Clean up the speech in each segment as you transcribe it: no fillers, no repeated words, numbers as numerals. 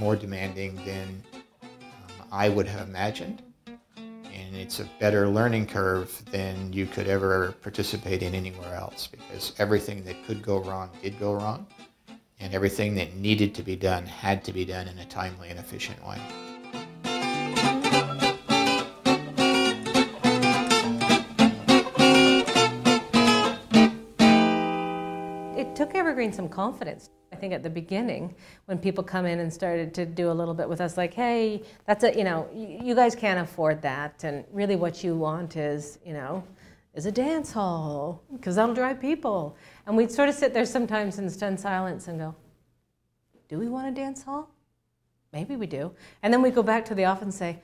more demanding than I would have imagined. And it's a better learning curve than you could ever participate in anywhere else, because everything that could go wrong did go wrong, and everything that needed to be done had to be done in a timely and efficient way. It took Evergreen some confidence. I think at the beginning, when people come in and started to do a little bit with us, like, hey, that's a, you guys can't afford that, and really what you want is, is a dance hall, because that'll drive people. And we'd sort of sit there sometimes in stunned silence and go, do we want a dance hall? Maybe we do. And then we go back to the office and say,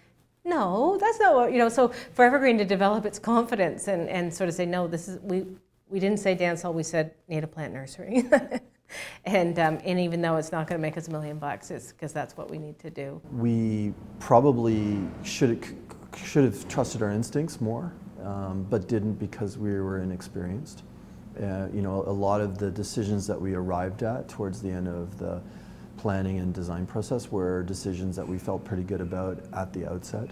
no, that's not what, so for Evergreen to develop its confidence and sort of say, no, this is, we didn't say dance hall, we said native plant nursery. And even though it's not going to make us $1 million, it's because that's what we need to do. We probably should have trusted our instincts more, but didn't because we were inexperienced. A lot of the decisions that we arrived at towards the end of the planning and design process were decisions that we felt pretty good about at the outset.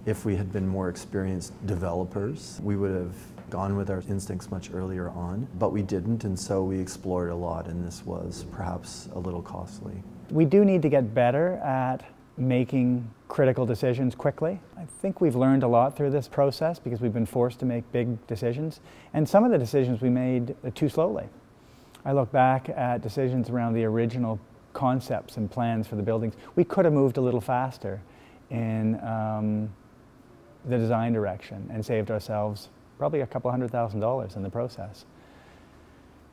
If we had been more experienced developers, we would have gone with our instincts much earlier on, but we didn't, and so we explored a lot, and this was perhaps a little costly. We do need to get better at making critical decisions quickly. I think we've learned a lot through this process because we've been forced to make big decisions, and some of the decisions we made too slowly. I look back at decisions around the original concepts and plans for the buildings. We could have moved a little faster in the design direction and saved ourselves probably a couple $100,000 in the process.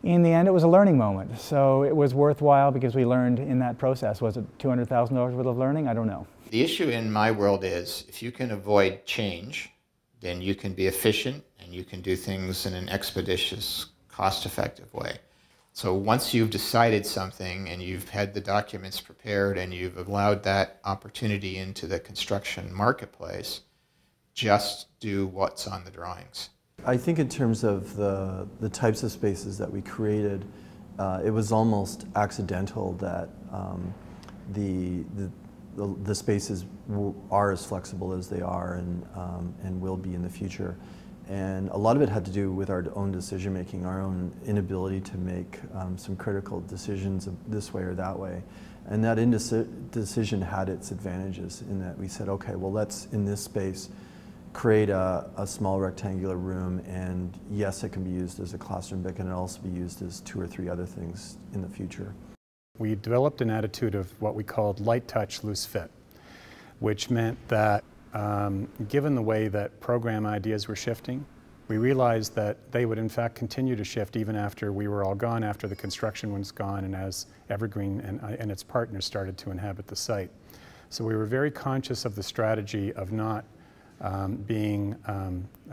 In the end, it was a learning moment, so it was worthwhile because we learned in that process. Was it $200,000 worth of learning? I don't know. The issue in my world is if you can avoid change, then you can be efficient and you can do things in an expeditious, cost-effective way. So once you've decided something and you've had the documents prepared and you've allowed that opportunity into the construction marketplace, just do what's on the drawings. I think in terms of the types of spaces that we created, it was almost accidental that the spaces are as flexible as they are and will be in the future. And a lot of it had to do with our own decision making, our own inability to make some critical decisions this way or that way. And that indecision had its advantages in that we said, okay, well, let's in this space create a small rectangular room, and yes, it can be used as a classroom, but it can also be used as 2 or 3 other things in the future. We developed an attitude of what we called light touch, loose fit, which meant that given the way that program ideas were shifting, we realized that they would in fact continue to shift even after we were all gone, after the construction was gone, and as Evergreen and its partners started to inhabit the site. So we were very conscious of the strategy of not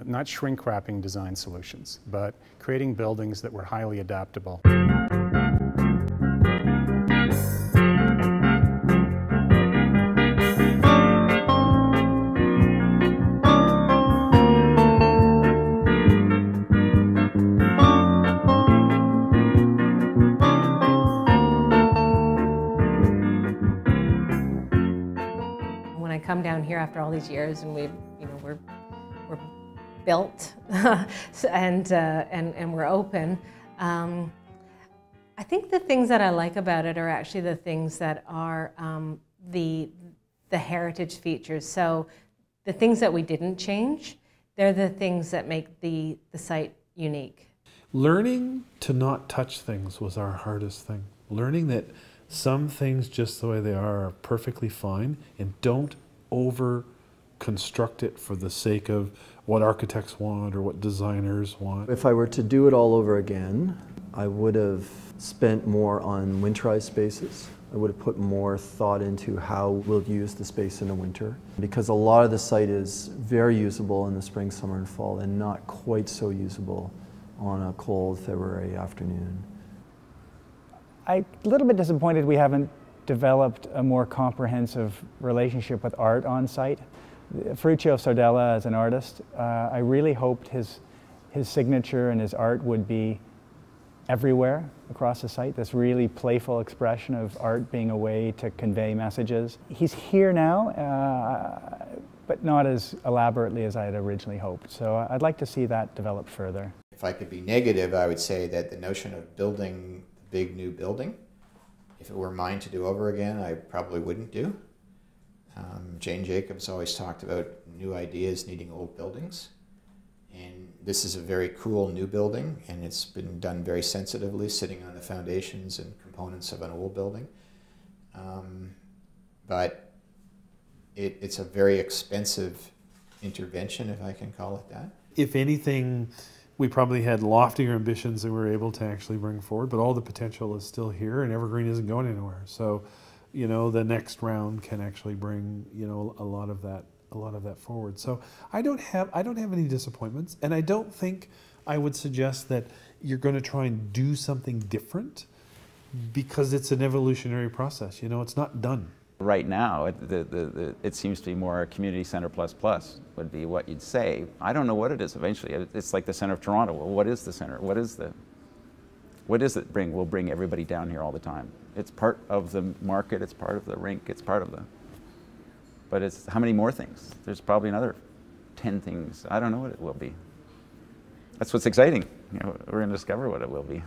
not shrink wrapping design solutions, but creating buildings that were highly adaptable. When I come down here after all these years and we're built and we're open, I think the things that I like about it are actually the things that are the heritage features. So the things that we didn't change, they're the things that make the site unique. Learning to not touch things was our hardest thing. Learning that some things just the way they are perfectly fine, and don't over construct it for the sake of what architects want or what designers want. If I were to do it all over again, I would have spent more on winterized spaces. I would have put more thought into how we'll use the space in the winter, because a lot of the site is very usable in the spring, summer, and fall, and not quite so usable on a cold February afternoon. I'm a little bit disappointed we haven't developed a more comprehensive relationship with art on site. Ferruccio Sardella, as an artist, I really hoped his signature and his art would be everywhere across the site, this really playful expression of art being a way to convey messages. He's here now, but not as elaborately as I had originally hoped. So I'd like to see that develop further. If I could be negative, I would say that the notion of building a big new building, if it were mine to do over again, I probably wouldn't do. Jane Jacobs always talked about new ideas needing old buildings. And this is a very cool new building, and it's been done very sensitively, sitting on the foundations and components of an old building. But it's a very expensive intervention, if I can call it that. If anything, we probably had loftier ambitions than we were able to actually bring forward, but all the potential is still here, and Evergreen isn't going anywhere. So, you know, the next round can actually bring, you know, a lot of that forward. So I don't have any disappointments, and I don't think I would suggest that you're going to try and do something different, because it's an evolutionary process. You know, it's not done. Right now, it seems to be more a community center plus would be what you'd say. I don't know what it is eventually. It's like the center of Toronto. Well, what is the center? What does it bring? We'll bring everybody down here all the time. It's part of the market, it's part of the rink, it's part of the... But it's how many more things? There's probably another 10 things. I don't know what it will be. That's what's exciting. You know, we're going to discover what it will be.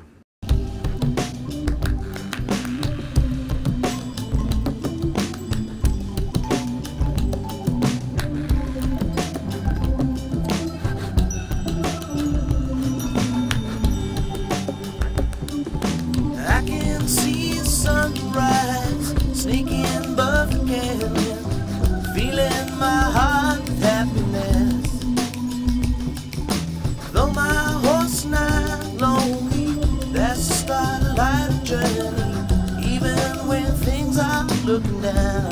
I can see the sunrise sneaking above the canyon, feeling my heart with happiness. Though my horse and I lonely, that's the start of life's journey. Even when things are looking down,